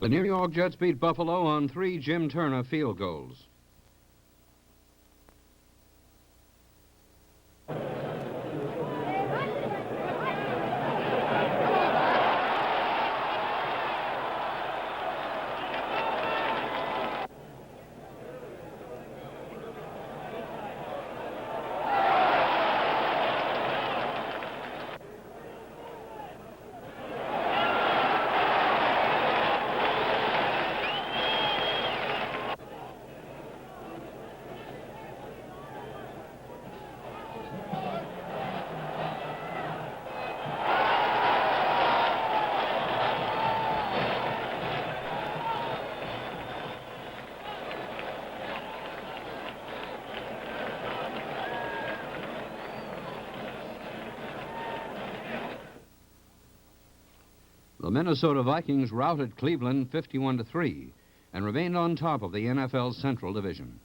The New York Jets beat Buffalo on 3 Jim Turner field goals. The Minnesota Vikings routed Cleveland 51-3 and remained on top of the NFL's Central Division.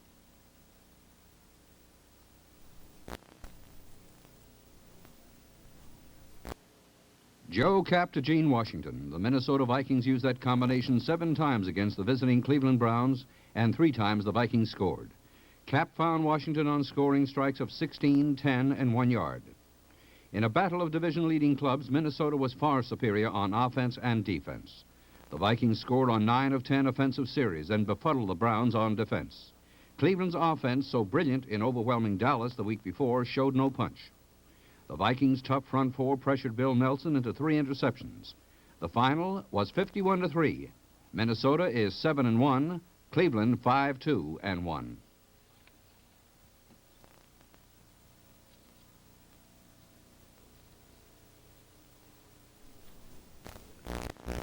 Joe Cap to Gene Washington. The Minnesota Vikings used that combination 7 times against the visiting Cleveland Browns, and 3 times the Vikings scored. Cap found Washington on scoring strikes of 16, 10, and 1 yard. In a battle of division-leading clubs, Minnesota was far superior on offense and defense. The Vikings scored on 9 of 10 offensive series and befuddled the Browns on defense. Cleveland's offense, so brilliant in overwhelming Dallas the week before, showed no punch. The Vikings' tough front four pressured Bill Nelson into 3 interceptions. The final was 51-3. Minnesota is 7-1, Cleveland 5-2-1.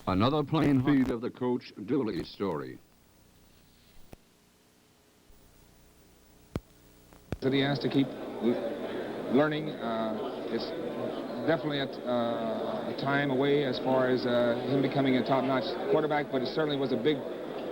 Another plain feed of the Coach Dooley story. That he has to keep learning. It's definitely a time away as far as him becoming a top-notch quarterback, but it certainly was a big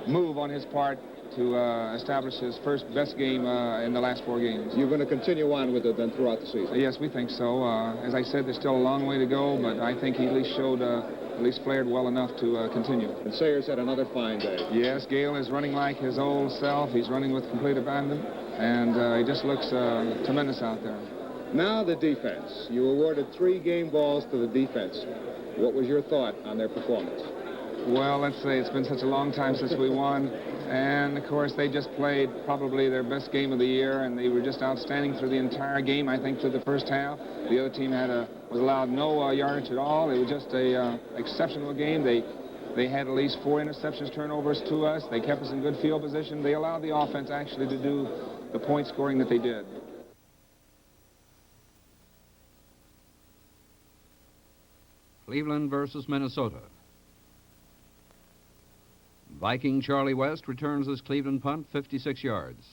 move on his part to establish his first best game in the last 4 games. You're going to continue on with it then throughout the season? Yes, we think so. As I said, there's still a long way to go, but I think he at least showed, at least flared well enough to continue. And Sayers had another fine day. Yes, Gale is running like his old self. He's running with complete abandon, and he just looks tremendous out there. Now the defense. You awarded 3 game balls to the defense. What was your thought on their performance? Well, let's say it's been such a long time since we won, and of course they just played probably their best game of the year, and they were just outstanding through the entire game. I think through the first half, the other team was allowed no yardage at all. It was just a exceptional game. They had at least 4 interceptions, turnovers to us. They kept us in good field position. They allowed the offense actually to do the point scoring that they did. Cleveland versus Minnesota. Viking Charlie West returns this Cleveland punt 56 yards.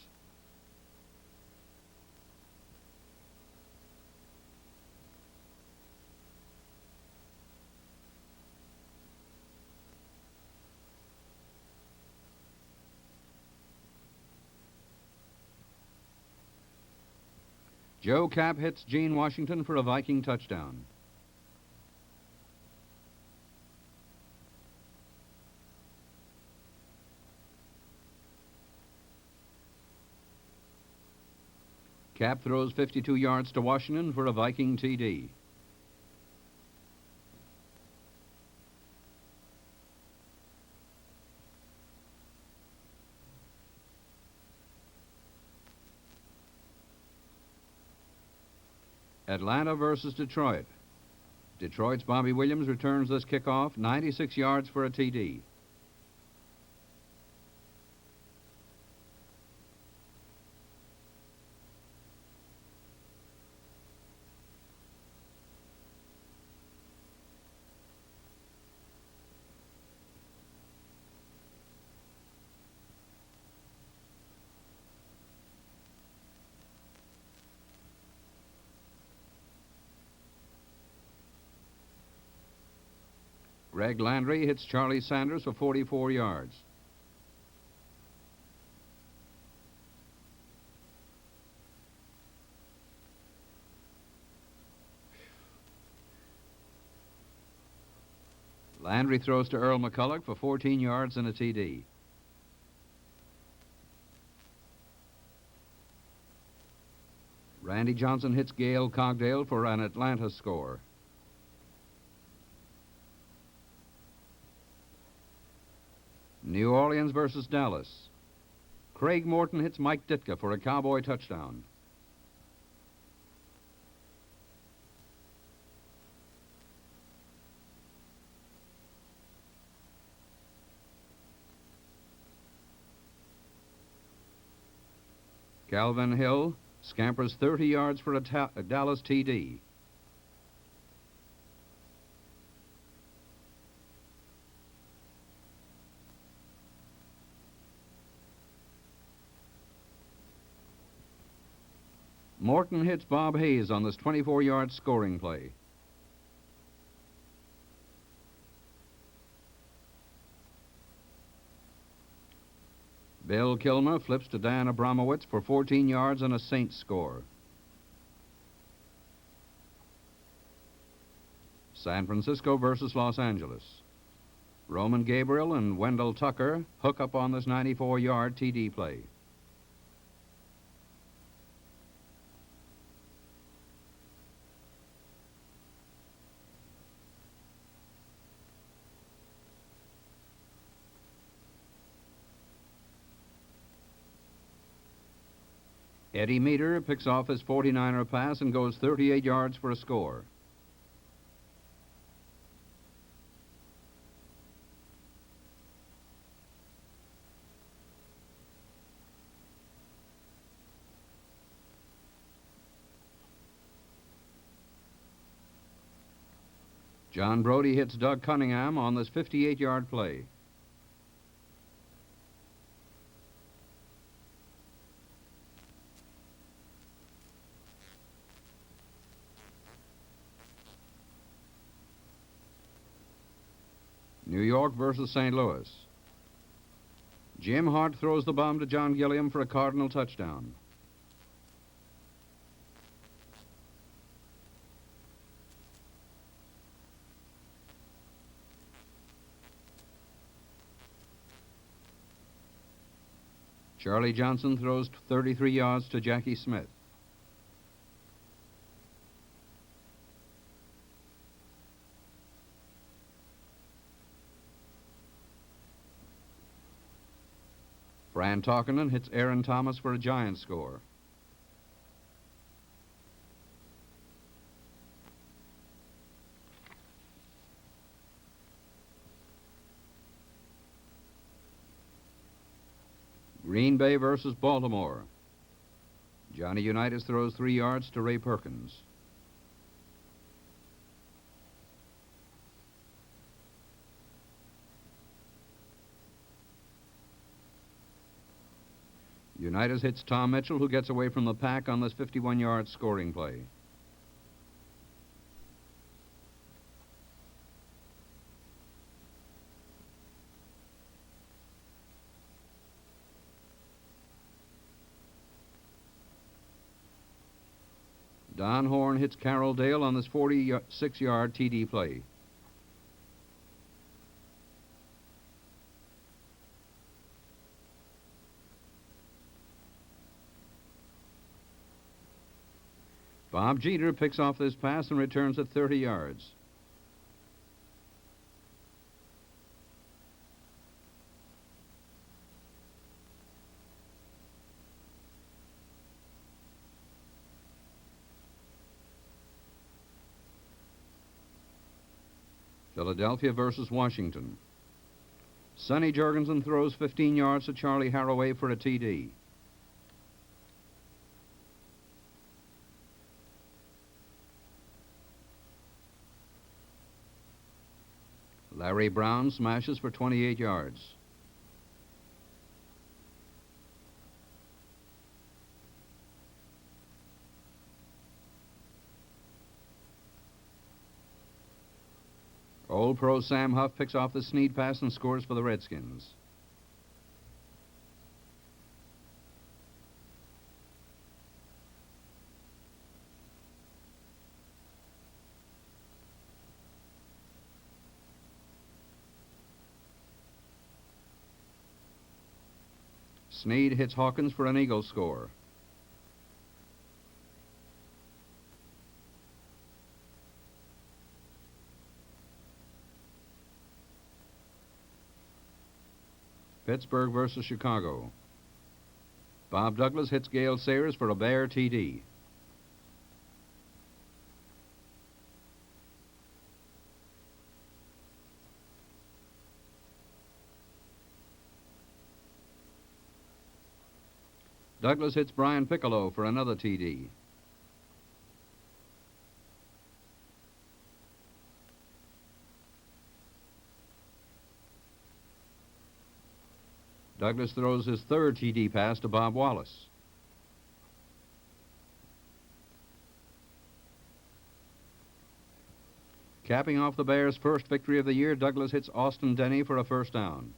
Joe Cap hits Gene Washington for a Viking touchdown. Cap throws 52 yards to Washington for a Viking TD. Atlanta versus Detroit. Detroit's Bobby Williams returns this kickoff 96 yards for a TD. Greg Landry hits Charlie Sanders for 44 yards. Landry throws to Earl McCulloch for 14 yards and a TD. Randy Johnson hits Gail Cogdale for an Atlanta score. New Orleans versus Dallas. Craig Morton hits Mike Ditka for a Cowboy touchdown. Calvin Hill scampers 30 yards for a Dallas TD. Morton hits Bob Hayes on this 24-yard scoring play. Bill Kilmer flips to Dan Abramowitz for 14 yards and a Saints score. San Francisco versus Los Angeles. Roman Gabriel and Wendell Tucker hook up on this 94-yard TD play. Eddie Meter picks off his 49er pass and goes 38 yards for a score. John Brody hits Doug Cunningham on this 58-yard play. New York versus St. Louis. Jim Hart throws the bomb to John Gilliam for a Cardinal touchdown. Charlie Johnson throws 33 yards to Jackie Smith. Fran Tarkenton hits Aaron Thomas for a Giant score. Green Bay versus Baltimore. Johnny Unitas throws 3 yards to Ray Perkins. Unitas hits Tom Mitchell, who gets away from the pack on this 51-yard scoring play. Don Horn hits Carroll Dale on this 46-yard TD play. Bob Jeter picks off this pass and returns it 30 yards. Philadelphia versus Washington. Sonny Jorgensen throws 15 yards to Charlie Haraway for a TD. Larry Brown smashes for 28 yards. Old Pro Sam Huff picks off the Snead pass and scores for the Redskins. Snead hits Hawkins for an eagle score. Pittsburgh versus Chicago. Bob Douglas hits Gale Sayers for a bare TD. Douglas hits Brian Piccolo for another TD. Douglas throws his third TD pass to Bob Wallace. Capping off the Bears' first victory of the year, Douglas hits Austin Denny for a first down.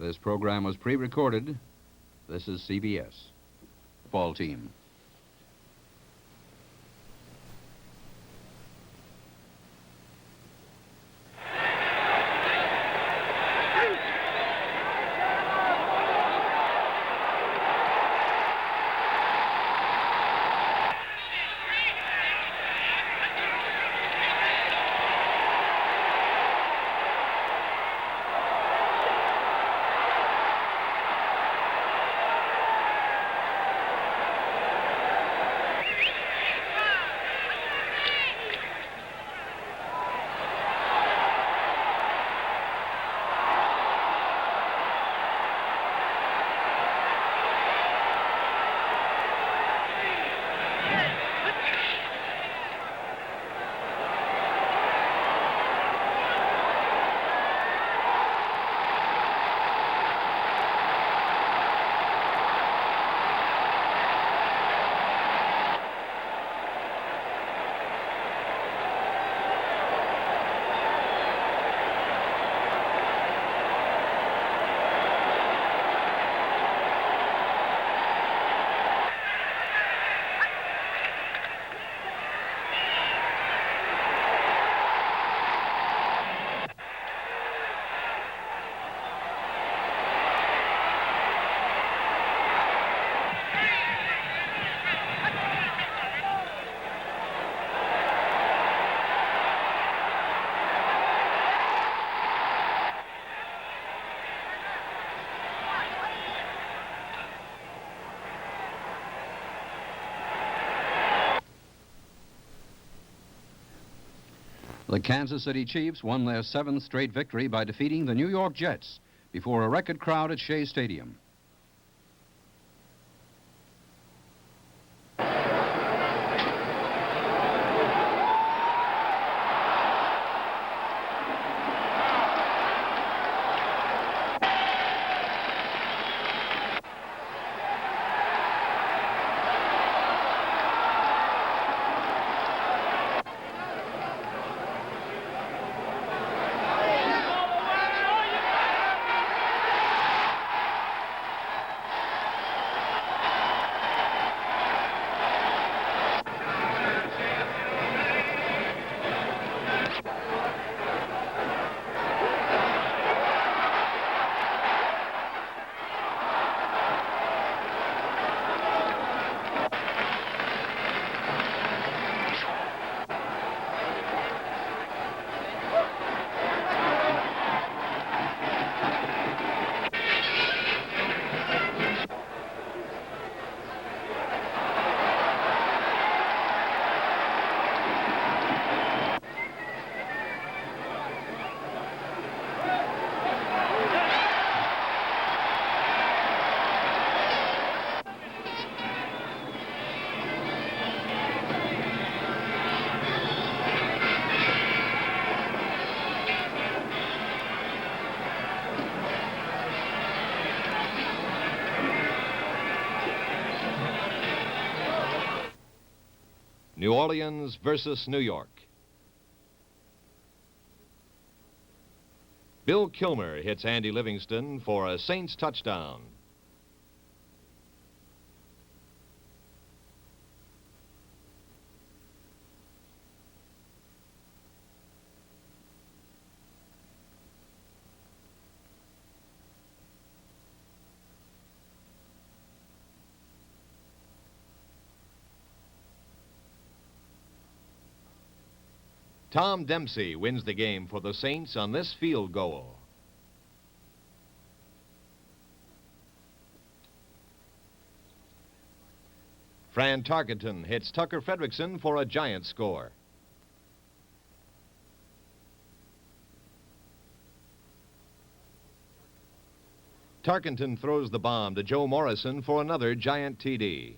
This program was pre-recorded. This is CBS. Ball team. The Kansas City Chiefs won their 7th straight victory by defeating the New York Jets before a record crowd at Shea Stadium. New Orleans versus New York. Bill Kilmer hits Andy Livingston for a Saints touchdown. Tom Dempsey wins the game for the Saints on this field goal. Fran Tarkenton hits Tucker Fredrickson for a giant score. Tarkenton throws the bomb to Joe Morrison for another giant TD.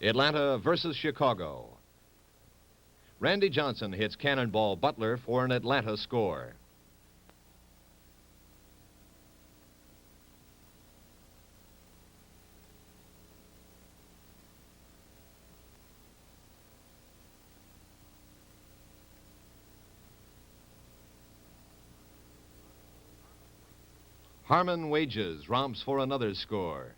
Atlanta versus Chicago. Randy Johnson hits Cannonball Butler for an Atlanta score. Harmon Wages romps for another score.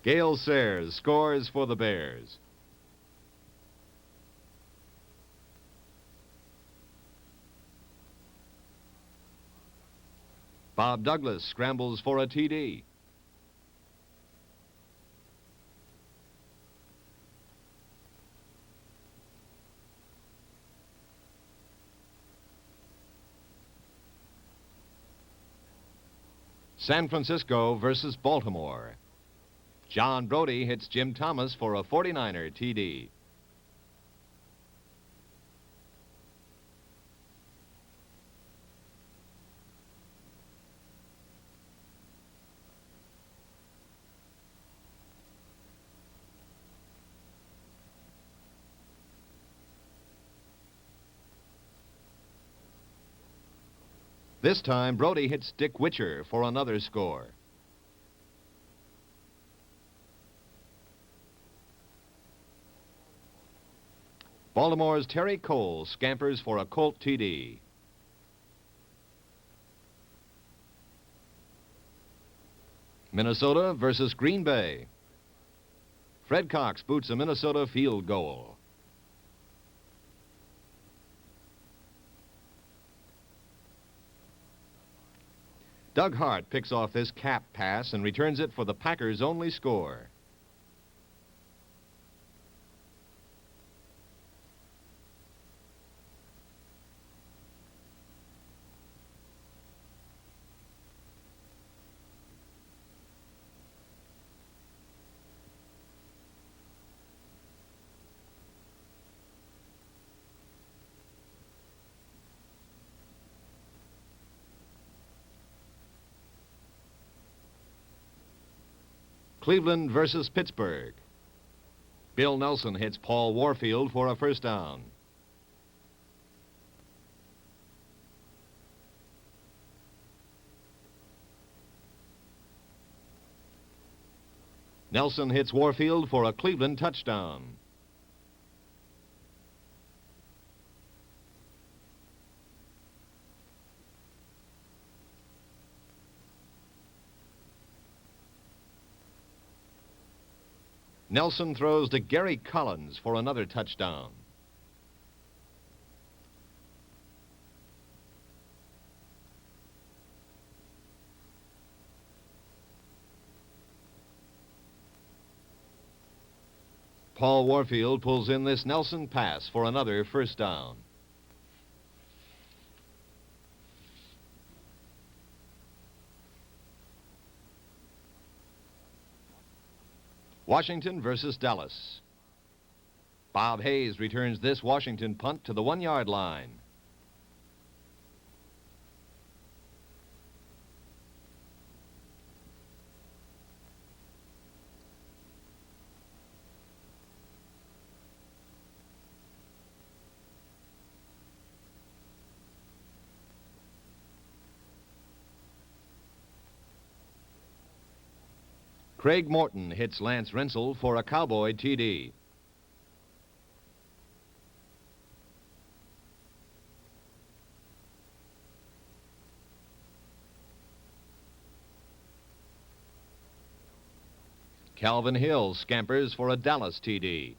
Gale Sayers scores for the Bears. Bob Douglas scrambles for a TD. San Francisco versus Baltimore. John Brody hits Jim Thomas for a 49er TD. This time, Brody hits Dick Witcher for another score. Baltimore's Terry Cole scampers for a Colt TD. Minnesota versus Green Bay. Fred Cox boots a Minnesota field goal. Doug Hart picks off this cap pass and returns it for the Packers' only score. Cleveland versus Pittsburgh. Bill Nelson hits Paul Warfield for a first down. Nelson hits Warfield for a Cleveland touchdown. Nelson throws to Gary Collins for another touchdown. Paul Warfield pulls in this Nelson pass for another first down. Washington versus Dallas. Bob Hayes returns this Washington punt to the 1-yard line. Craig Morton hits Lance Rensel for a Cowboy TD. Calvin Hill scampers for a Dallas TD.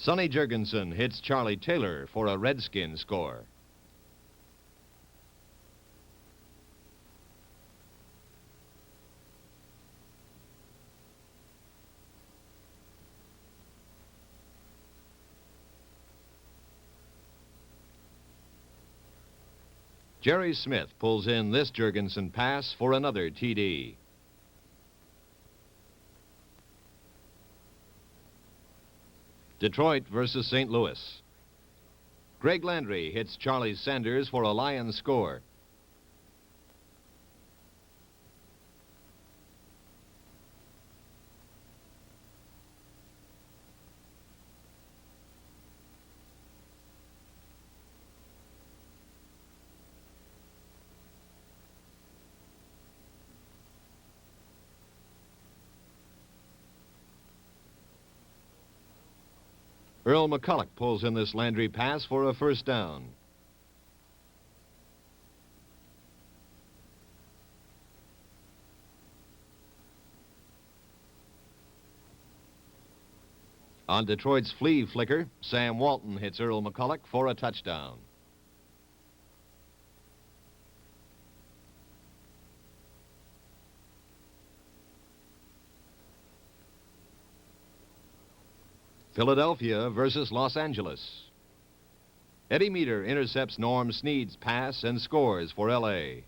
Sonny Jurgensen hits Charlie Taylor for a Redskin score. Jerry Smith pulls in this Jurgensen pass for another TD. Detroit versus St. Louis. Greg Landry hits Charlie Sanders for a Lions score. Earl McCulloch pulls in this Landry pass for a first down. On Detroit's flea flicker, Sam Walton hits Earl McCulloch for a touchdown. Philadelphia versus Los Angeles. Eddie Meter intercepts Norm Snead's pass and scores for L.A.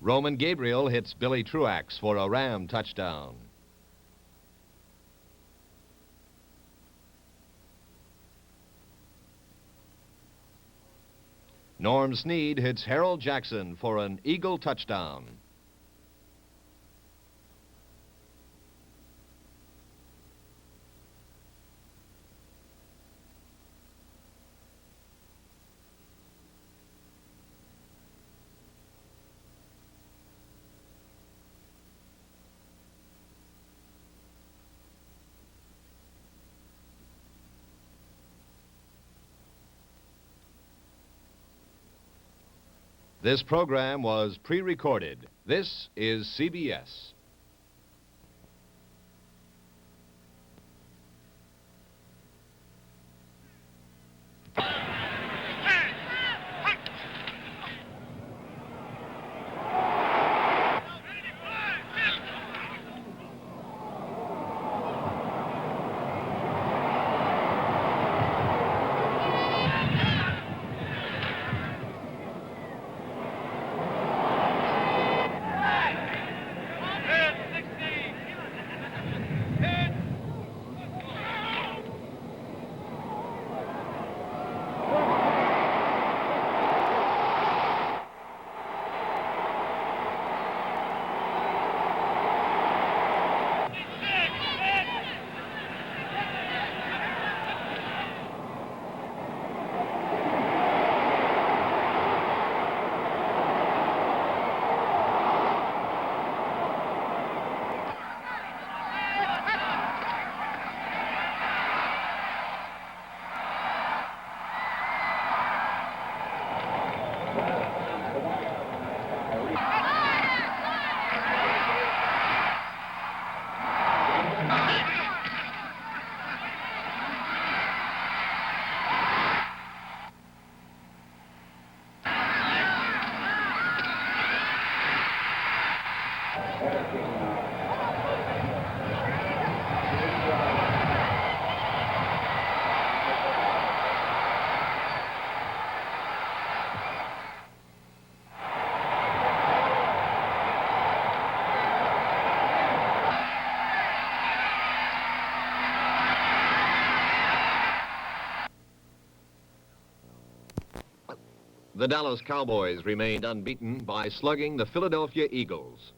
Roman Gabriel hits Billy Truax for a Ram touchdown. Norm Snead hits Harold Jackson for an Eagle touchdown. This program was pre-recorded. This is CBS. The Dallas Cowboys remained unbeaten by slugging the Philadelphia Eagles.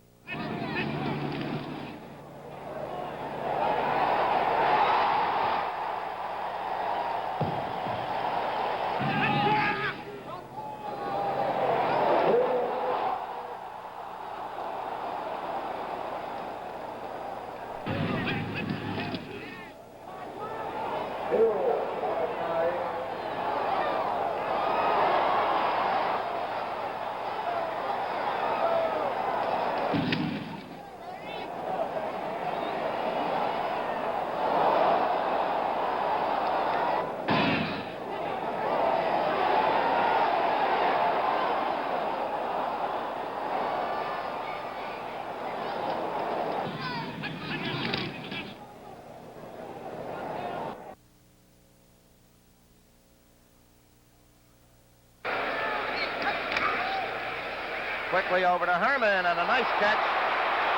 Quickly over to Herman, and a nice catch.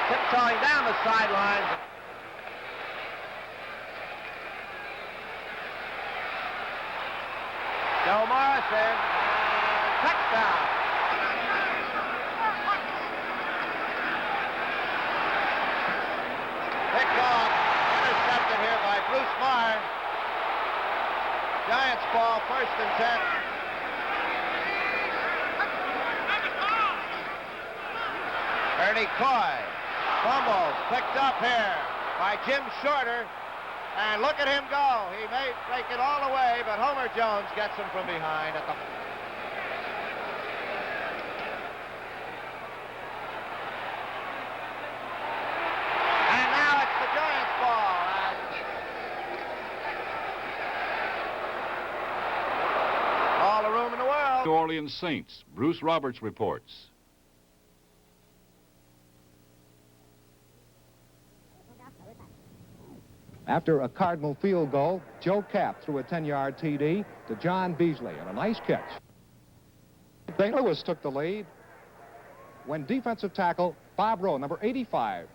Tiptoeing down the sidelines. Joe Morrison, touchdown. Picked off, intercepted here by Bruce Marr. Giants ball, 1st and 10. Ernie Coy fumbles, picked up here by Jim Shorter, and look at him go. He may make it all the way, but Homer Jones gets him from behind at the... And now it's the Giants' ball. All the room in the world. New Orleans Saints. Bruce Roberts reports. After a Cardinal field goal, Joe Kapp threw a 10-yard TD to John Beasley, and a nice catch. St. Louis took the lead when defensive tackle Bob Rowe, number 85,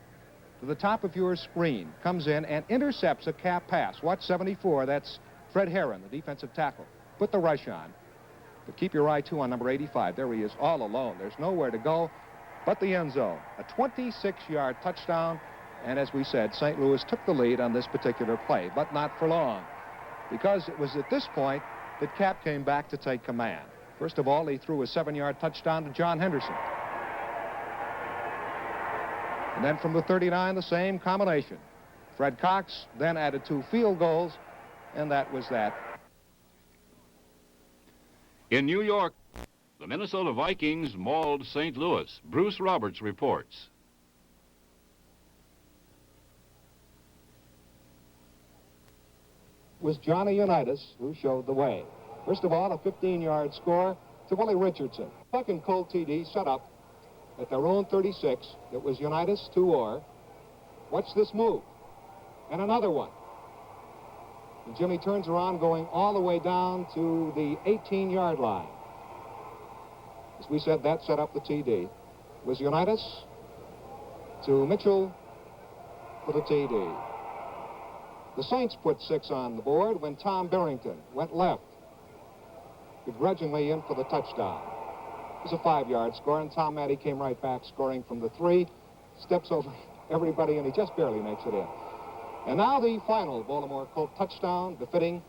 to the top of your screen, comes in and intercepts a Kapp pass. Watch 74, that's Fred Herron, the defensive tackle. Put the rush on, but keep your eye, too, on number 85. There he is all alone. There's nowhere to go but the end zone. A 26-yard touchdown. And as we said, St. Louis took the lead on this particular play, but not for long, because it was at this point that Kapp came back to take command. First of all, he threw a 7-yard touchdown to John Henderson. And then from the 39, the same combination. Fred Cox then added 2 field goals, and that was that. In New York, the Minnesota Vikings mauled St. Louis. Bruce Roberts reports. Was Johnny Unitas who showed the way. First of all, a 15-yard score to Willie Richardson. Second Colt TD set up at their own 36. It was Unitas to Orr. Watch this move. And another one. And Jimmy turns around going all the way down to the 18-yard line. As we said, that set up the TD. It was Unitas to Mitchell for the TD. The Saints put 6 on the board when Tom Barrington went left, begrudgingly in for the touchdown. It was a 5-yard score, and Tom Matty came right back, scoring from the 3, steps over everybody, and he just barely makes it in. And now the final Baltimore Colt touchdown, befitting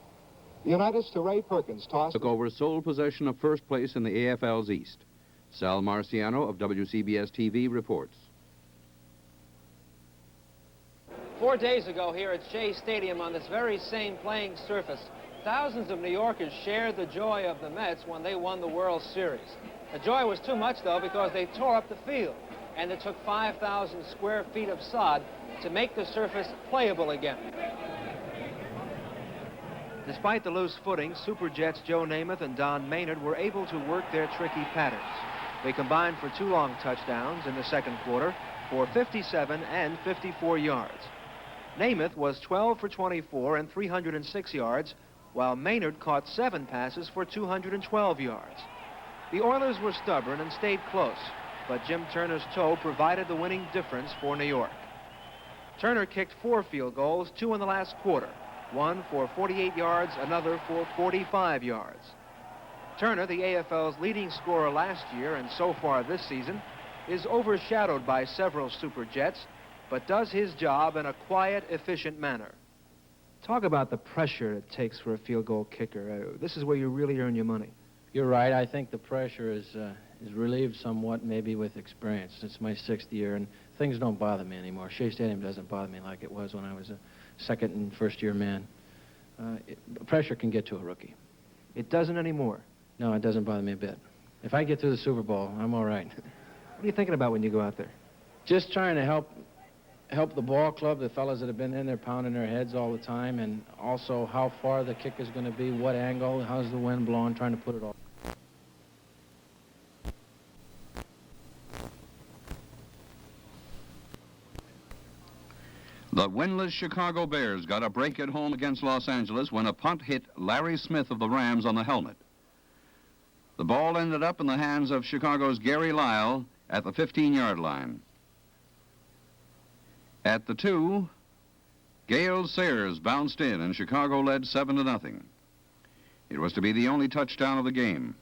the Unitas to Ray Perkins. Toss Took over sole possession of first place in the AFL's East. Sal Marciano of WCBS TV reports. 4 days ago here at Shea Stadium on this very same playing surface, thousands of New Yorkers shared the joy of the Mets when they won the World Series. The joy was too much, though, because they tore up the field, and it took 5,000 square feet of sod to make the surface playable again. Despite the loose footing, Super Jets Joe Namath and Don Maynard were able to work their tricky patterns. They combined for 2 long touchdowns in the second quarter for 57 and 54 yards. Namath was 12 for 24 and 306 yards, while Maynard caught 7 passes for 212 yards. The Oilers were stubborn and stayed close, but Jim Turner's toe provided the winning difference for New York. Turner kicked 4 field goals, 2 in the last quarter, one for 48 yards, another for 45 yards. Turner, the AFL's leading scorer last year and so far this season, is overshadowed by several Super Jets, but does his job in a quiet, efficient manner. Talk about the pressure it takes for a field goal kicker. This is where you really earn your money. You're right. I think the pressure is relieved somewhat, maybe with experience. It's my 6th year, and things don't bother me anymore. Shea Stadium doesn't bother me like it was when I was a second and first-year man. Pressure can get to a rookie. It doesn't anymore. No, it doesn't bother me a bit. If I get through the Super Bowl, I'm all right. What are you thinking about when you go out there? Just trying to help the ball club, the fellas that have been in there pounding their heads all the time, and also how far the kick is going to be, what angle, how's the wind blowing, trying to put it all. The winless Chicago Bears got a break at home against Los Angeles when a punt hit Larry Smith of the Rams on the helmet. The ball ended up in the hands of Chicago's Gary Lyle at the 15-yard line. At the 2, Gale Sayers bounced in, and Chicago led 7-0. It was to be the only touchdown of the game.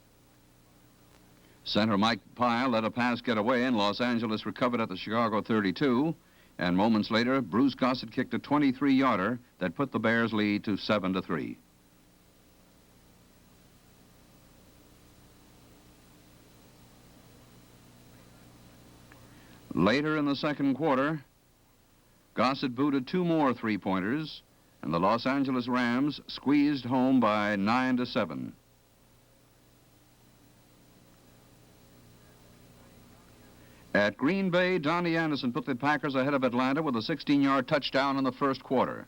Center Mike Pyle let a pass get away, and Los Angeles recovered at the Chicago 32. And moments later, Bruce Gossett kicked a 23-yarder that put the Bears' lead to 7-3. Later in the second quarter, Gossett booted 2 more three-pointers, and the Los Angeles Rams squeezed home by 9-7. At Green Bay, Donnie Anderson put the Packers ahead of Atlanta with a 16-yard touchdown in the first quarter.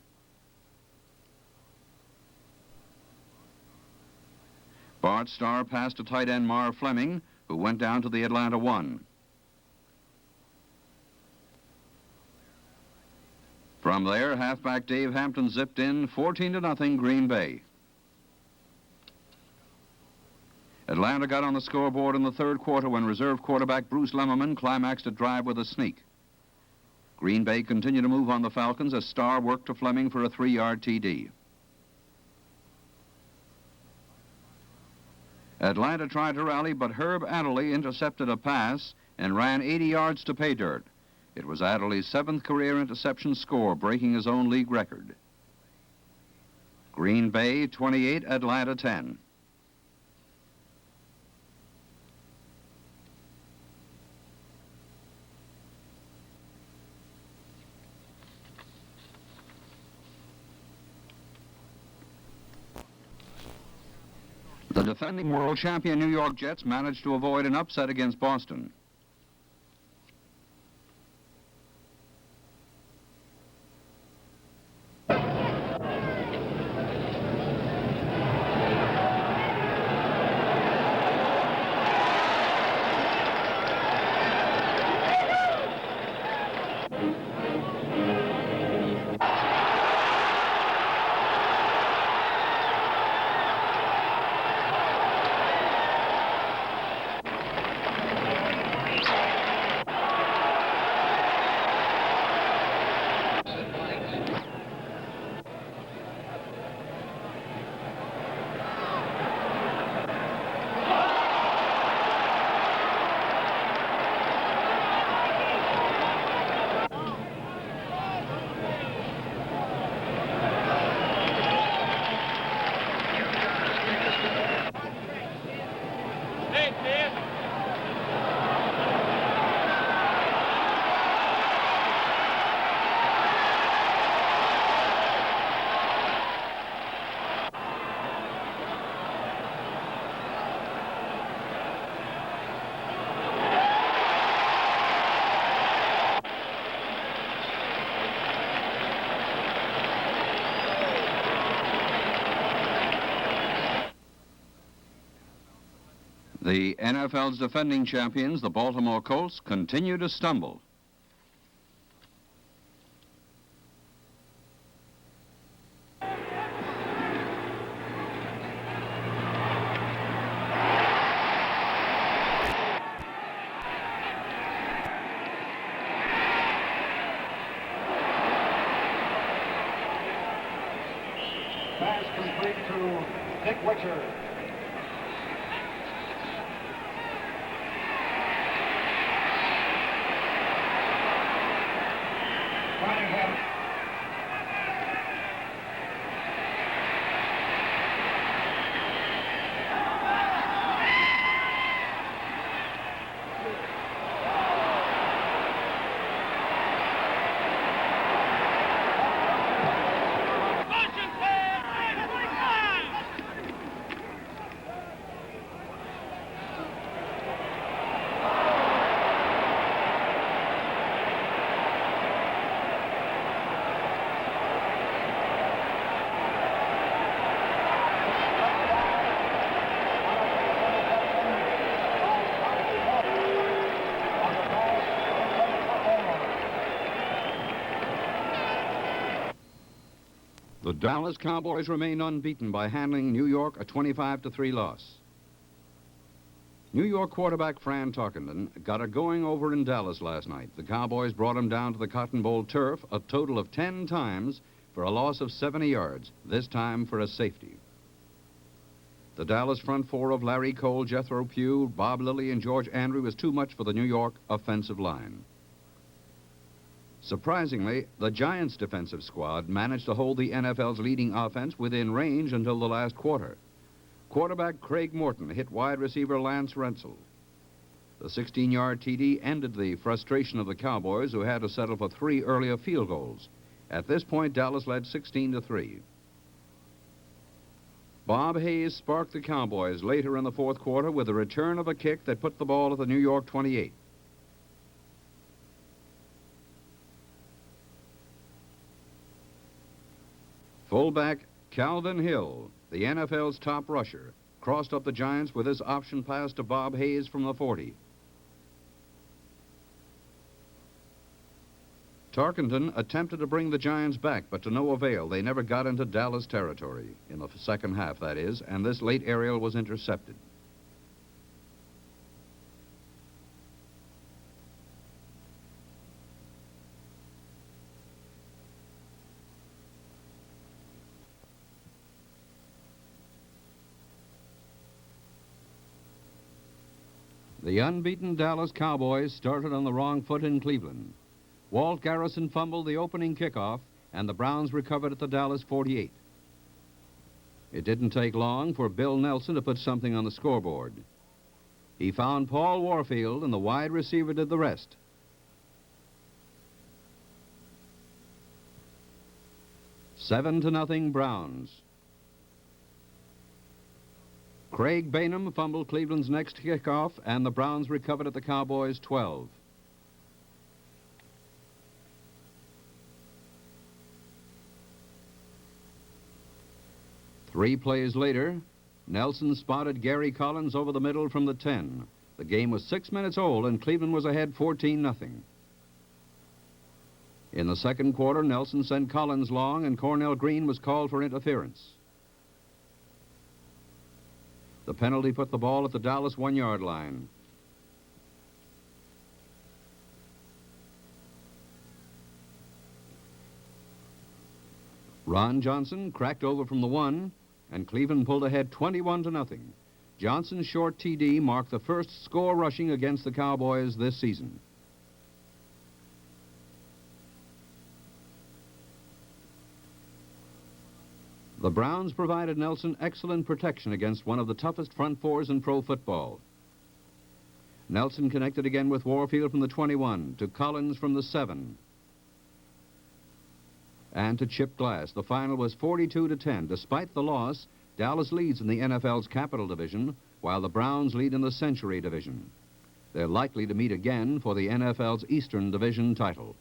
Bart Starr passed to tight end Marv Fleming, who went down to the Atlanta 1. From there, halfback Dave Hampton zipped in 14-0 Green Bay. Atlanta got on the scoreboard in the third quarter when reserve quarterback Bruce Lemmerman climaxed a drive with a sneak. Green Bay continued to move on the Falcons as Starr worked to Fleming for a 3-yard TD. Atlanta tried to rally, but Herb Adderley intercepted a pass and ran 80 yards to pay dirt. It was Adderley's 7th career interception score, breaking his own league record. Green Bay 28, Atlanta 10. The defending world champion New York Jets managed to avoid an upset against Boston. The NFL's defending champions, the Baltimore Colts, continue to stumble. Pass complete to Dick Witcher. The Dallas Cowboys remained unbeaten by handling New York a 25-3 loss. New York quarterback Fran Tarkenton got it going over in Dallas last night. The Cowboys brought him down to the Cotton Bowl turf a total of 10 times for a loss of 70 yards, this time for a safety. The Dallas front four of Larry Cole, Jethro Pugh, Bob Lilly, and George Andrew was too much for the New York offensive line. Surprisingly, the Giants' defensive squad managed to hold the NFL's leading offense within range until the last quarter. Quarterback Craig Morton hit wide receiver Lance Rentzel. The 16-yard TD ended the frustration of the Cowboys, who had to settle for 3 earlier field goals. At this point, Dallas led 16-3. Bob Hayes sparked the Cowboys later in the fourth quarter with a return of a kick that put the ball at the New York 28. Fullback Calvin Hill, the NFL's top rusher, crossed up the Giants with his option pass to Bob Hayes from the 40. Tarkenton attempted to bring the Giants back, but to no avail. They never got into Dallas territory, in the second half, that is, and this late aerial was intercepted. The unbeaten Dallas Cowboys started on the wrong foot in Cleveland. Walt Garrison fumbled the opening kickoff, and the Browns recovered at the Dallas 48. It didn't take long for Bill Nelson to put something on the scoreboard. He found Paul Warfield, and the wide receiver did the rest. 7-0 Browns. Craig Bainham fumbled Cleveland's next kickoff, and the Browns recovered at the Cowboys' 12. Three plays later, Nelson spotted Gary Collins over the middle from the 10. The game was 6 minutes old, and Cleveland was ahead 14-0. In the second quarter, Nelson sent Collins long, and Cornell Green was called for interference. The penalty put the ball at the Dallas 1-yard line. Ron Johnson cracked over from the 1, and Cleveland pulled ahead 21-0. Johnson's short TD marked the first score rushing against the Cowboys this season. The Browns provided Nelson excellent protection against one of the toughest front fours in pro football. Nelson connected again with Warfield from the 21, to Collins from the 7, and to Chip Glass. The final was 42-10. Despite the loss, Dallas leads in the NFL's Capital Division, while the Browns lead in the Century Division. They're likely to meet again for the NFL's Eastern Division title.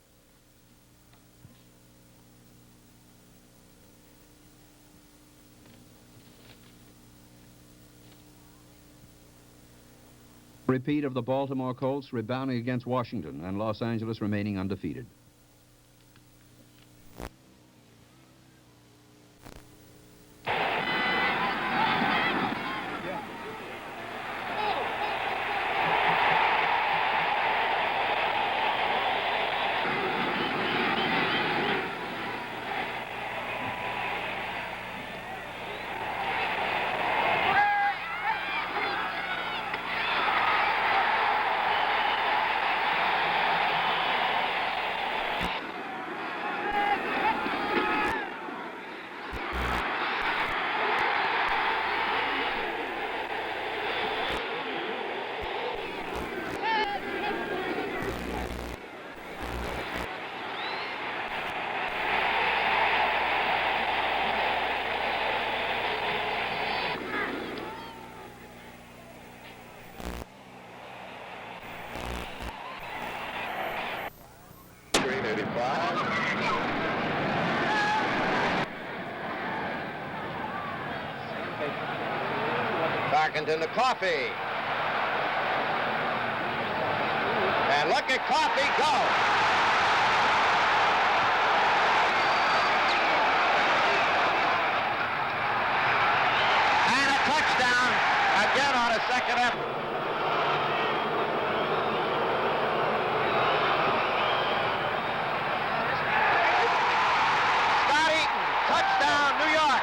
Repeat of the Baltimore Colts rebounding against Washington, and Los Angeles remaining undefeated. Parkinson to Coffey. And look at Coffey go. And a touchdown again on a second effort. Scott Eaton, touchdown, New York.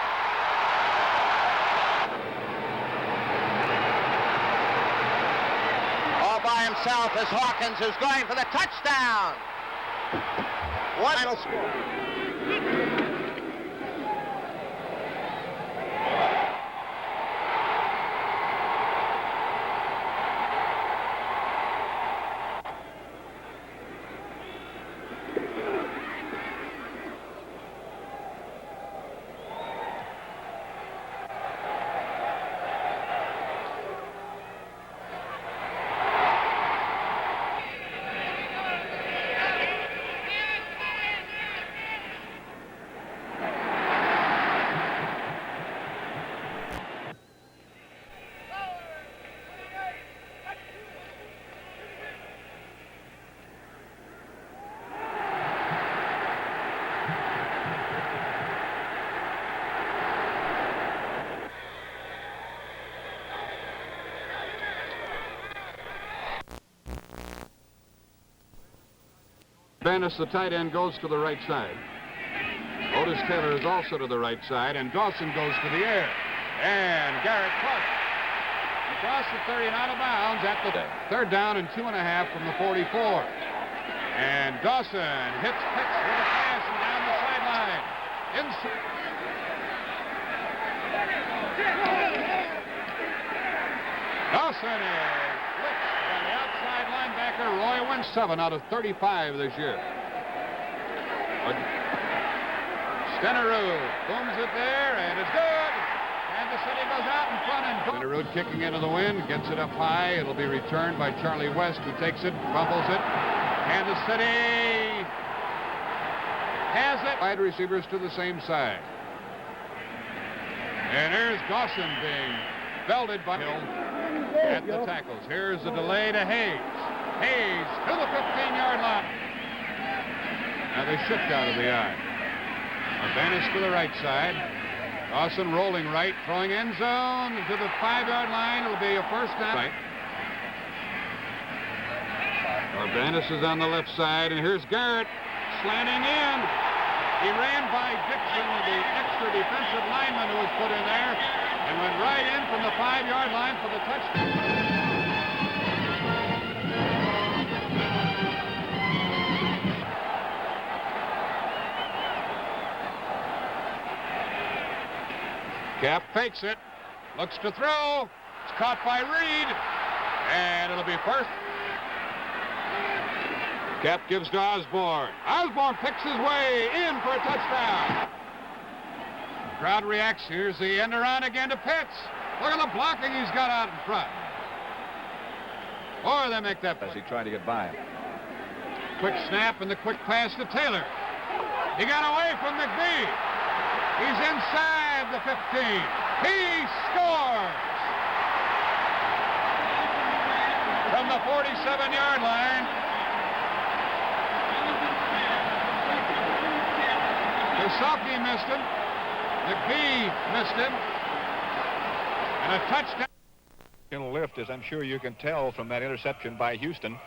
All by himself is Hawkins, who's going for the touchdown. One final score. Bannis, the tight end, goes to the right side. Otis Taylor is also to the right side, and Dawson goes to the air. And Garrett caught it. Across the 30 and out of bounds at the third down and 2.5 from the 44. And Dawson hits Pitts with a pass and down the sideline. Dawson is blitzed by the outside linebacker, Roy Wentz. 7 out of 35 this year. Stenerud booms it there, and it's good. Kansas City goes out in front, and Stenerud kicking into the wind, gets it up high. It'll be returned by Charlie West, who takes it, fumbles it. Kansas City has it. Wide receivers to the same side. And here's Dawson being belted by Hill at the tackles. Here's the delay to Hayes. Hayes to the 15-yard line. Now they shift out of the eye. Bannis to the right side. Dawson rolling right, throwing end zone to the 5-yard line. It'll be a first down. Right. Bannis is on the left side, and here's Garrett slanting in. He ran by Dixon, the extra defensive lineman who was put in there, and went right in from the 5-yard line for the touchdown. Cap fakes it, looks to throw. It's caught by Reed, and it'll be first. Cap gives to Osborne. Osborne picks his way in for a touchdown. Crowd reacts. Here's the end around again to Pitts. Look at the blocking he's got out in front. Or they make that as he tried to get by him. Quick snap and the quick pass to Taylor. He got away from McBee. He's inside the 15. He scores from the 47-yard line. Kasaki missed him. McBee missed him. And a touchdown. Lift, as I'm sure you can tell from that interception by Houston.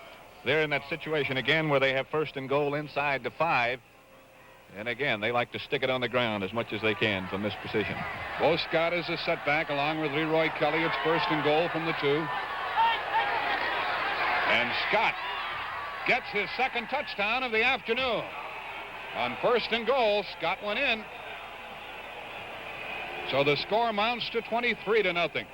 They're in that situation again where they have first and goal inside the 5. And again, they like to stick it on the ground as much as they can from this position. Bo Scott is a setback along with Leroy Kelly. It's first and goal from the 2. And Scott gets his second touchdown of the afternoon. On first and goal, Scott went in. So the score amounts to 23-0.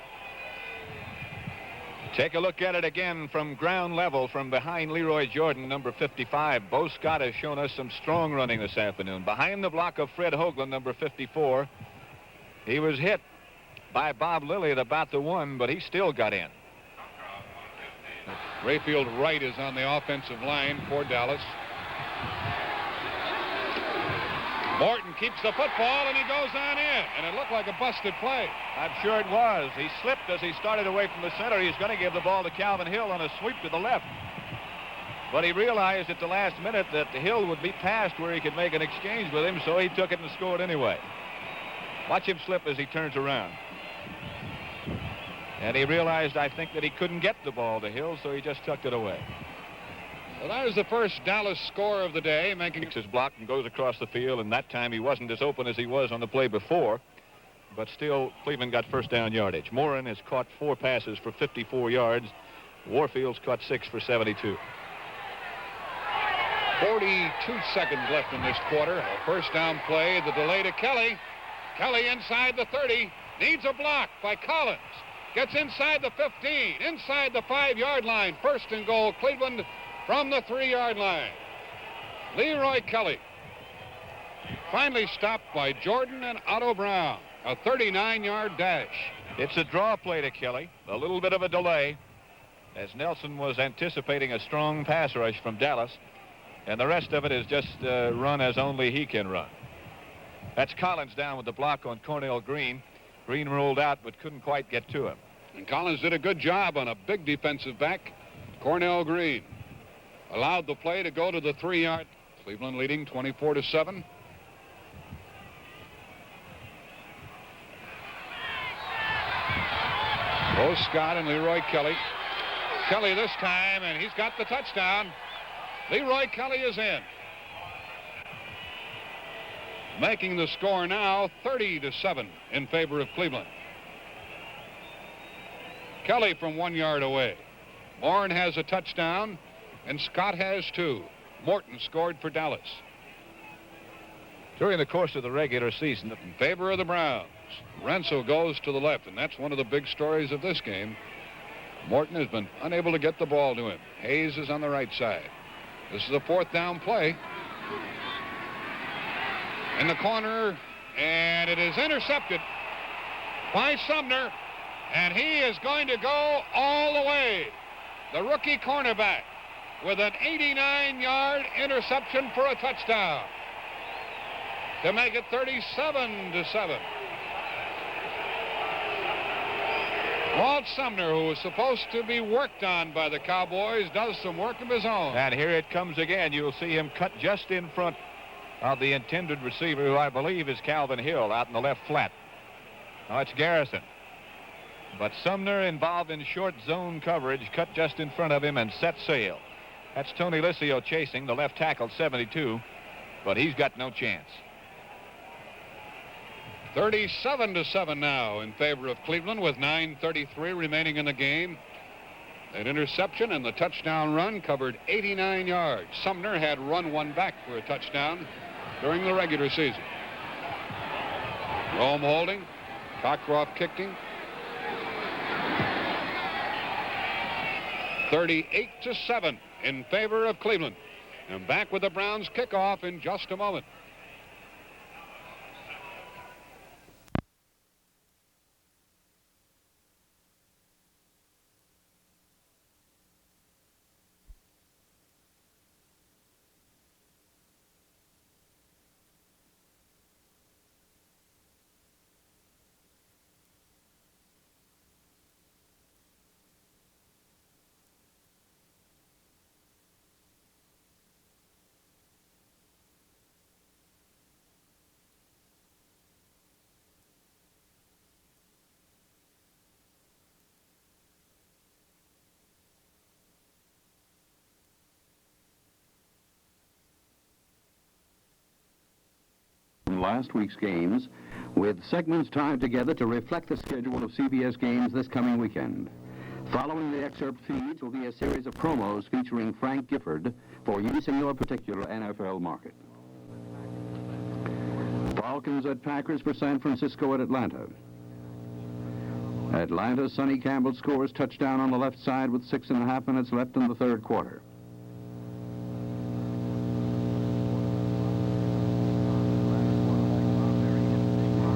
Take a look at it again from ground level from behind Leroy Jordan, number 55. Bo Scott has shown us some strong running this afternoon. Behind the block of Fred Hoagland, number 54. He was hit by Bob Lilly at about the 1, but he still got in. Rayfield Wright is on the offensive line for Dallas. Morton keeps the football, and he goes on in. And it looked like a busted play. I'm sure it was. He slipped as he started away from the center. He's going to give the ball to Calvin Hill on a sweep to the left. But he realized at the last minute that the Hill would be past where he could make an exchange with him, so he took it and scored anyway. Watch him slip as he turns around. And he realized, I think, that he couldn't get the ball to Hill, so he just tucked it away. Well, that was the first Dallas score of the day, making His block and goes across the field, and that time he wasn't as open as he was on the play before. But still, Cleveland got first down yardage. Morin has caught 4 passes for 54 yards. Warfield's caught 6 for 72. 42 seconds left in this quarter. A first down play, the delay to Kelly. Kelly inside the 30, needs a block by Collins. Gets inside the 15, inside the 5-yard line. First and goal, Cleveland from the 3-yard line. Leroy Kelly. Finally stopped by Jordan and Otto Brown. A 39-yard dash. It's a draw play to Kelly. A little bit of a delay, as Nelson was anticipating a strong pass rush from Dallas. And the rest of it is just run as only he can run. That's Collins down with the block on Cornell Green. Green rolled out but couldn't quite get to him. And Collins did a good job on a big defensive back, Cornell Green. Allowed the play to go to the 3-yard. Cleveland leading 24-7. Bo Scott and Leroy Kelly. Kelly this time, and he's got the touchdown. Leroy Kelly is in. Making the score now 30-7 in favor of Cleveland. Kelly from 1 yard away. Morin has a touchdown, and Scott has 2. Morton scored for Dallas. During the course of the regular season, In favor of the Browns, Renzo goes to the left, and that's one of the big stories of this game. Morton has been unable to get the ball to him. Hayes is on the right side. This is a 4th down play. In the corner, and it is intercepted by Sumner, and he is going to go all the way. The rookie cornerback with an 89-yard interception for a touchdown to make it 37-7. Walt Sumner, who was supposed to be worked on by the Cowboys, does some work of his own. and here it comes again. You'll see him cut just in front of the intended receiver, who I believe is Calvin Hill, out in the left flat. Now it's Garrison. But Sumner, involved in short zone coverage, cut just in front of him and set sail. That's Tony Liscio chasing, the left tackle, 72, but he's got no chance. 37-7 now in favor of Cleveland with 9:33 remaining in the game. That interception and the touchdown run covered 89 yards. Sumner had run one back for a touchdown during the regular season. Rome holding. Cockcroft kicking. 38-7 in favor of Cleveland. And back with the Browns kickoff in just a moment. Last week's games, with segments tied together to reflect the schedule of CBS games this coming weekend. Following the excerpt feeds will be a series of promos featuring Frank Gifford for use in your particular NFL market. Falcons at Packers for San Francisco at Atlanta. Atlanta, Sonny Campbell scores touchdown on the left side with 6.5 minutes left in the third quarter.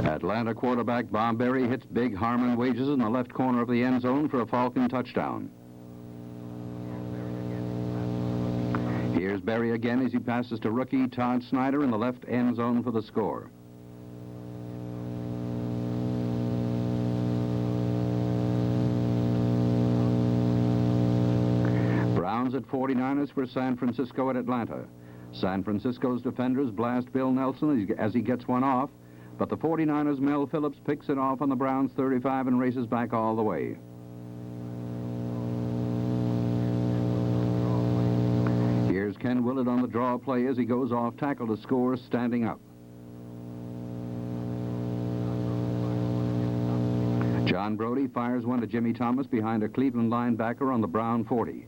Atlanta quarterback Bomberry hits big Harmon Wages in the left corner of the end zone for a Falcon touchdown. Here's Berry again as he passes to rookie Todd Snyder in the left end zone for the score. Browns at 49ers for San Francisco at Atlanta. San Francisco's defenders blast Bill Nelson as he gets one off, but the 49ers' Mel Phillips picks it off on the Browns' 35 and races back all the way. Here's Ken Willett on the draw play as he goes off tackle to score standing up. John Brody fires one to Jimmy Thomas behind a Cleveland linebacker on the Brown 40.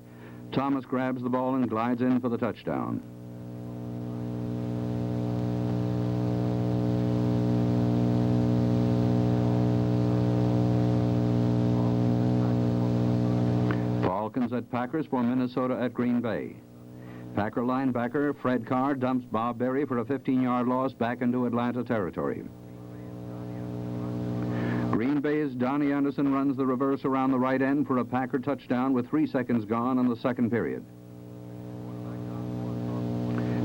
Thomas grabs the ball and glides in for the touchdown. Falcons at Packers for Minnesota at Green Bay. Packer linebacker Fred Carr dumps Bob Berry for a 15-yard loss back into Atlanta territory. Green Bay's Donnie Anderson runs the reverse around the right end for a Packer touchdown with 3 seconds gone in the second period.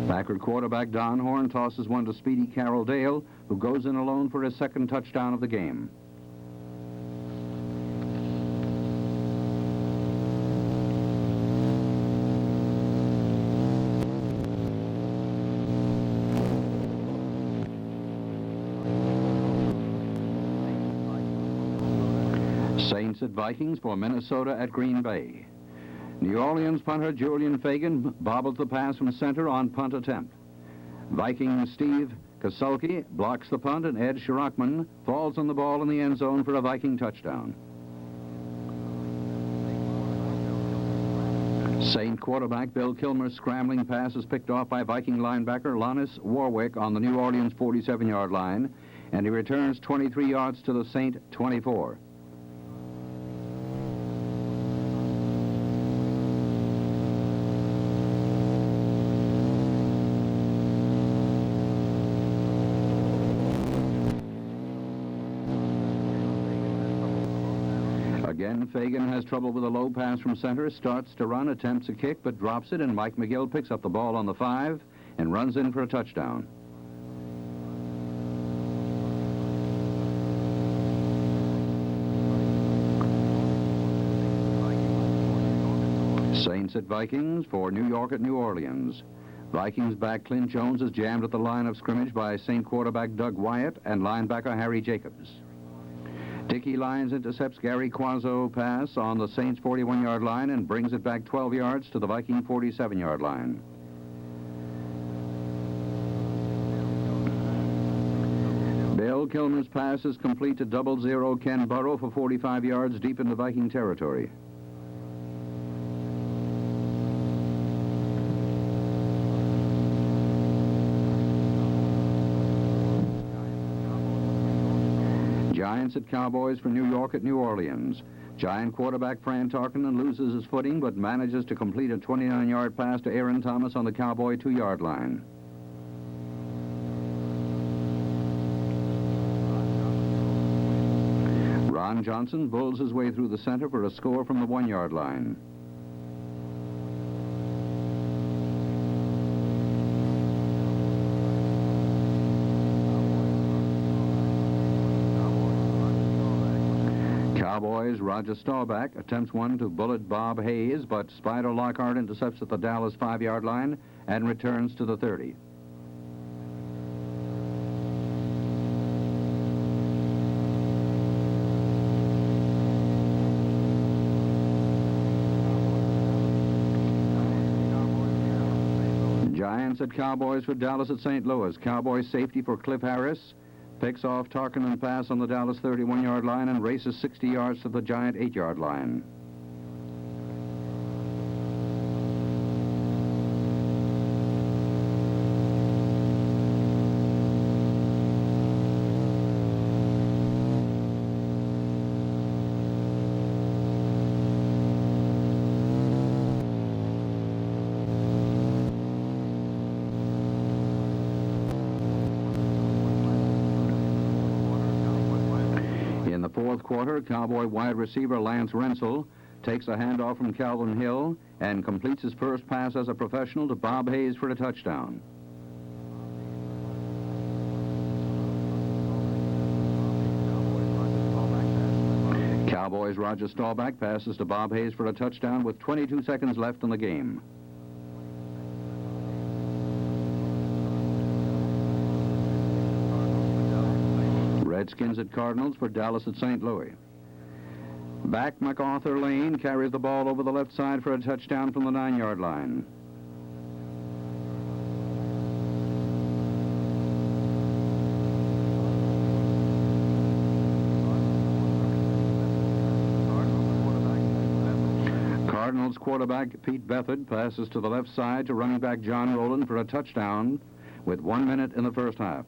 Packer quarterback Don Horn tosses one to Speedy Carroll Dale, who goes in alone for his second touchdown of the game. Saints at Vikings for Minnesota at Green Bay. New Orleans punter Julian Fagan bobbles the pass from center on punt attempt. Viking Steve Kasulki blocks the punt, and Ed Schrockman falls on the ball in the end zone for a Viking touchdown. Saint quarterback Bill Kilmer's scrambling pass is picked off by Viking linebacker Lannis Warwick on the New Orleans 47-yard line, and he returns 23 yards to the Saint 24. Again, Fagan has trouble with a low pass from center, starts to run, attempts a kick, but drops it, and Mike McGill picks up the ball on the 5 and runs in for a touchdown. Saints at Vikings for New York at New Orleans. Vikings back Clint Jones is jammed at the line of scrimmage by Saint quarterback Doug Wyatt and linebacker Harry Jacobs. Dickie Lyons intercepts Gary Quazzo pass on the Saints' 41-yard line and brings it back 12 yards to the Viking 47-yard line. Bill Kilmer's pass is complete to 00 Ken Burrow for 45 yards deep into Viking territory. Giants at Cowboys for New York at New Orleans. Giant quarterback Fran Tarkenton loses his footing but manages to complete a 29-yard pass to Aaron Thomas on the Cowboy 2-yard line. Ron Johnson bulls his way through the center for a score from the 1-yard line. Cowboys' Roger Staubach attempts one to bullet Bob Hayes, but Spider Lockhart intercepts at the Dallas 5-yard line and returns to the 30. Giants at Cowboys for Dallas at St. Louis. Cowboys safety for Cliff Harris picks off Tarkenton pass on the Dallas 31-yard line and races 60 yards to the Giant 8-yard line. In the fourth quarter, Cowboy wide receiver Lance Rensel takes a handoff from Calvin Hill and completes his first pass as a professional to Bob Hayes for a touchdown. Cowboys' Roger Staubach passes to Bob Hayes for a touchdown with 22 seconds left in the game. Redskins at Cardinals for Dallas at St. Louis. Back MacArthur Lane carries the ball over the left side for a touchdown from the 9-yard line. Cardinals quarterback Pete Bethard passes to the left side to running back John Rowland for a touchdown with 1 minute in the first half.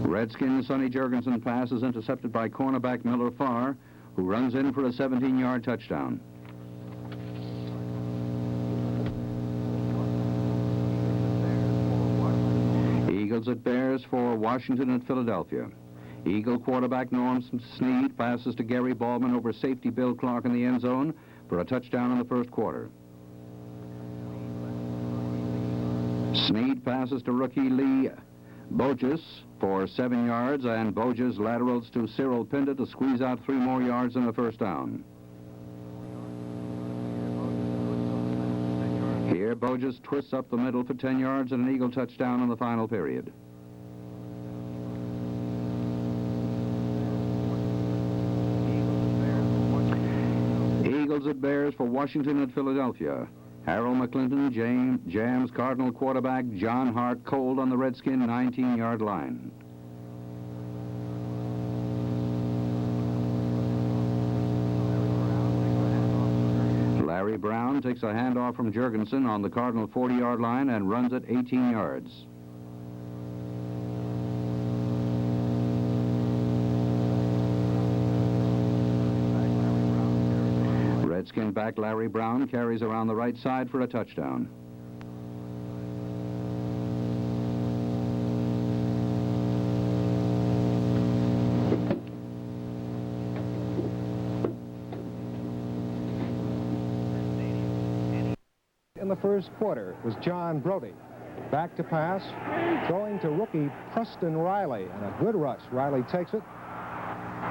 Redskins' Sonny Jurgensen pass is intercepted by cornerback Miller Farr, who runs in for a 17-yard touchdown. Eagles at Bears for Washington at Philadelphia. Eagle quarterback Norm Snead passes to Gary Baldwin over safety Bill Clark in the end zone for a touchdown in the first quarter. Snead passes to rookie Lee Bogus for 7 yards, and Bogus laterals to Cyril Pinda to squeeze out 3 more yards in the first down. Here, Bogus twists up the middle for 10 yards and an Eagle touchdown in the final period. Eagles at Bears for Washington at Philadelphia. Harold McClinton jams Cardinal quarterback John Hart cold on the Redskin 19-yard line. Larry Brown takes a handoff from Jurgensen on the Cardinal 40-yard line and runs it 18 yards. Redskin back Larry Brown carries around the right side for a touchdown. In the first quarter was John Brody. Back to pass, throwing to rookie Preston Riley, and a good rush. Riley takes it,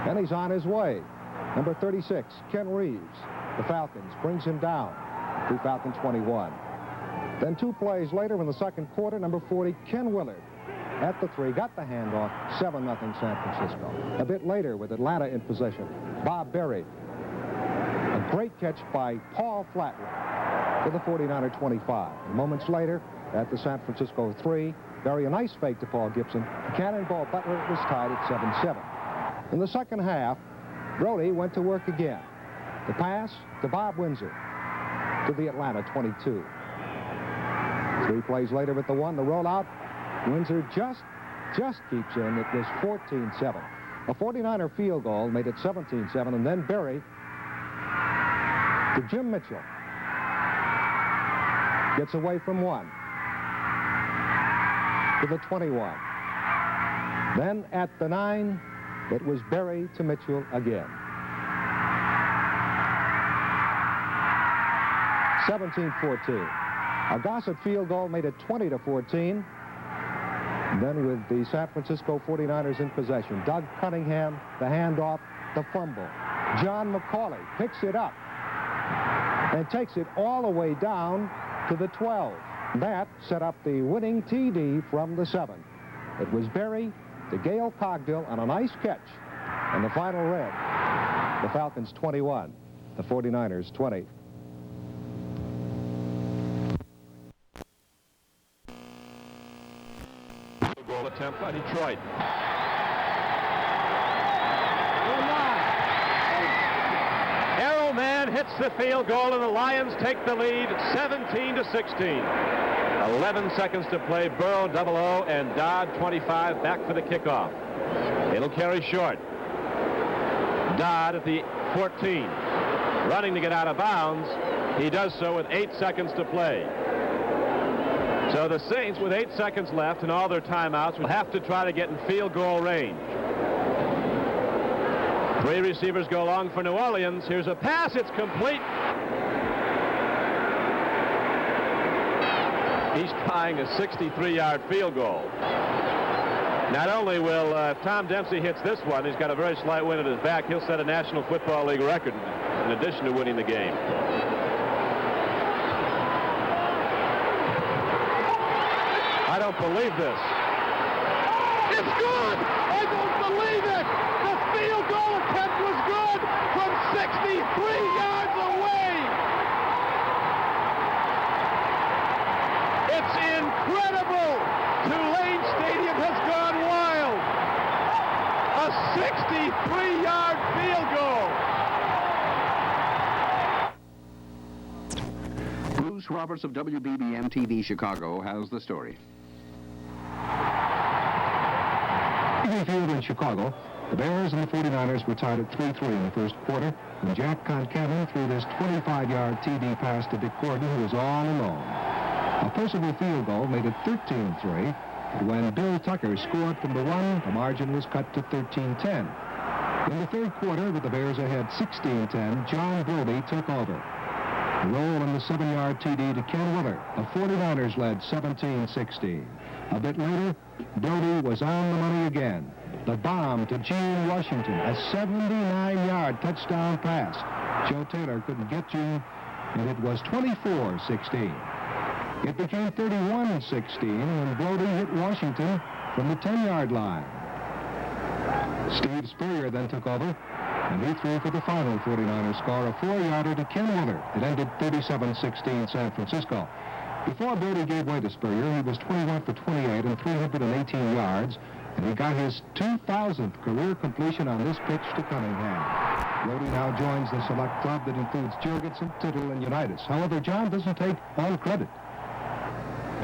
and he's on his way. Number 36, Ken Reeves. The Falcons brings him down to Falcon 21. Then 2 plays later in the second quarter, number 40, Ken Willard at the 3, got the handoff, 7-0 San Francisco. A bit later with Atlanta in possession, Bob Berry. A great catch by Paul Flatwood to the 49er 25. Moments later, at the San Francisco 3, Berry a nice fake to Paul Gibson. Cannonball Butler was tied at 7-7. In the second half, Brody went to work again. The pass to Bob Windsor to the Atlanta 22. 3 plays later with the 1, the rollout. Windsor just keeps in. It was 14-7. A 49er field goal made it 17-7, and then Berry to Jim Mitchell. Gets away from 1 to the 21. Then at the 9, it was Berry to Mitchell again. 17-14. A Gossett field goal made it 20-14. Then with the San Francisco 49ers in possession, Doug Cunningham, the handoff, the fumble. John McCauley picks it up and takes it all the way down to the 12. That set up the winning TD from the 7. It was Berry to Gale Cogdill on a nice catch. And the final read, the Falcons 21, the 49ers 20. Goal attempt by Detroit. Arrowman hits the field goal, and the Lions take the lead 17-16. 11 seconds to play. Burrow 00 and Dodd 25 back for the kickoff. It'll carry short. Dodd at the 14. Running to get out of bounds. He does so with 8 seconds to play. So the Saints, with 8 seconds left and all their timeouts, will have to try to get in field goal range. Three receivers go long for New Orleans. Here's a pass. It's complete. He's trying a 63-yard field goal. Not only will if Tom Dempsey hits this one, he's got a very slight wind at his back. He'll set a National Football League record in addition to winning the game. I don't believe this. It's good! I don't believe it! The field goal attempt was good from 63 yards away! It's incredible! Tulane Stadium has gone wild! A 63-yard field goal! Bruce Roberts of WBBM-TV Chicago has the story. Field in Chicago, the Bears and the 49ers were tied at 3-3 in the first quarter when Jack Concavan threw this 25-yard TD pass to Dick Gordon, who was all alone. A possible field goal made it 13-3, but when Bill Tucker scored from the 1, the margin was cut to 13-10. In the third quarter, with the Bears ahead 16-10, John Brody took over. The roll on the 7-yard TD to Ken Willer. The 49ers led 17-16. A bit later, Brody was on the money again. The bomb to Gene Washington, a 79-yard touchdown pass. Joe Taylor couldn't get Gene, and it was 24-16. It became 31-16 when Brody hit Washington from the 10-yard line. Steve Spurrier then took over, and he threw for the final 49ers score, a 4-yarder to Ken Willer. It ended 37-16 San Francisco. Before Brody gave way to Spurrier, he was 21 for 28 and 318 yards, and he got his 2,000th career completion on this pitch to Cunningham. Brody now joins the select club that includes Jurgensen, Tittle, and Unitas. However, John doesn't take all credit.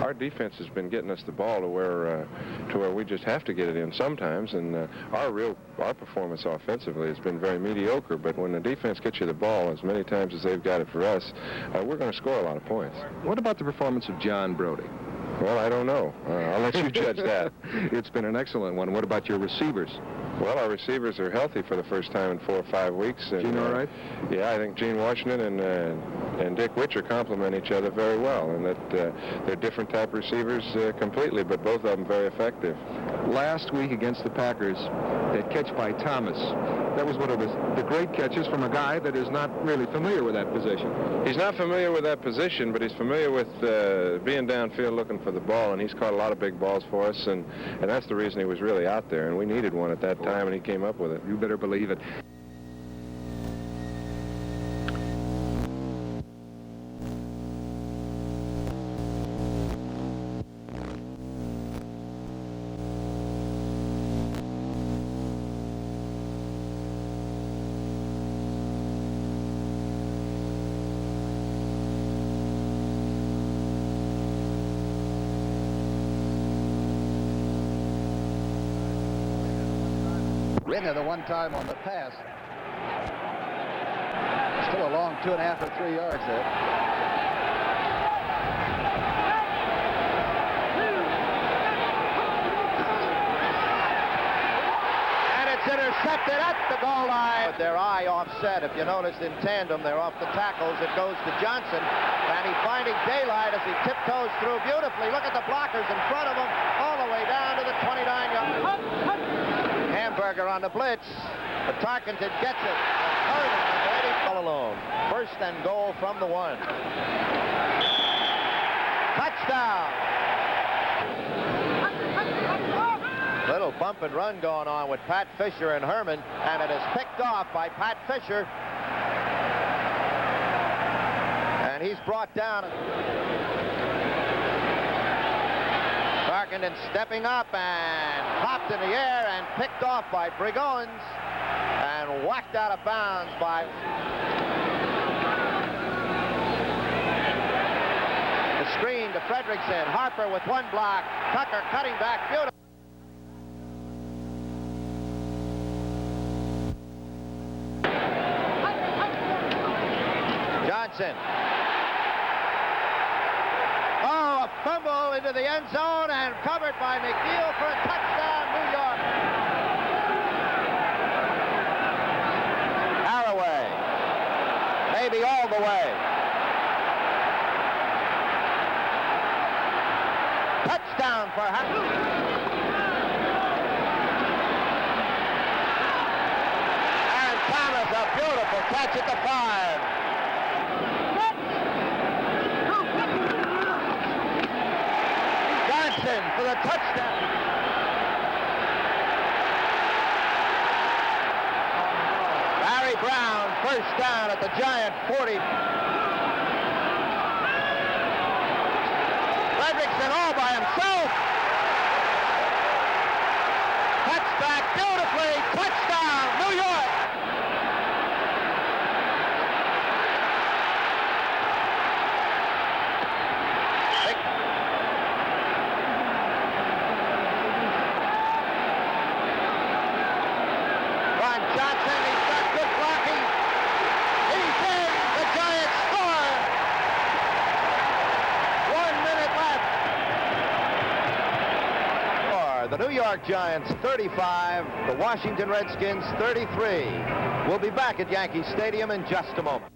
Our defense has been getting us the ball to where we just have to get it in sometimes, and our performance offensively has been very mediocre. But when the defense gets you the ball as many times as they've got it for us, we're going to score a lot of points. What about the performance of John Brody? Well, I don't know. I'll let you judge that. It's been an excellent one. What about your receivers? Well, our receivers are healthy for the first time in 4 or 5 weeks. And, Gene all right? Yeah, I think Gene Washington and Dick Witcher complement each other very well, and that they're different type receivers completely, but both of them very effective. Last week against the Packers, that catch by Thomas, that was one of the great catches from a guy that is not really familiar with that position. He's not familiar with that position, but he's familiar with being downfield looking for the ball, and he's caught a lot of big balls for us, and that's the reason he was really out there, and we needed one at that time, and he came up with it. You better believe it. Ringer the one time on the pass. Still a long 2.5 or 3 yards there. And it's intercepted at the goal line. With their eye offset, if you notice in tandem, they're off the tackles. It goes to Johnson, and he's finding daylight as he tiptoes through beautifully. Look at the blockers in front of him, all the way down to the 29-yard. Hamburger on the blitz, but Tarkenton gets it. All alone. First and goal from the 1. Touchdown. Little bump and run going on with Pat Fisher and Herman, and it is picked off by Pat Fisher. And he's brought down. Tarkenton stepping up and popped in the air and picked off by Brigons and whacked out of bounds by the screen to Fredrickson. Harper with one block. Tucker cutting back beautifully. Johnson. Oh, a fumble into the end zone and covered by McNeil for a touchdown, New York. the way. Touchdown for and Thomas, a beautiful catch at the 5. Johnson for the touchdown. Barry Brown, first down at the Giant 40. Fredrickson all by himself. Cuts back beautifully. Touchdown, New York. Ron Johnson, he's got good blocking. He's in. The Giants score. 1 minute left. The New York Giants 35, the Washington Redskins 33. We'll be back at Yankee Stadium in just a moment.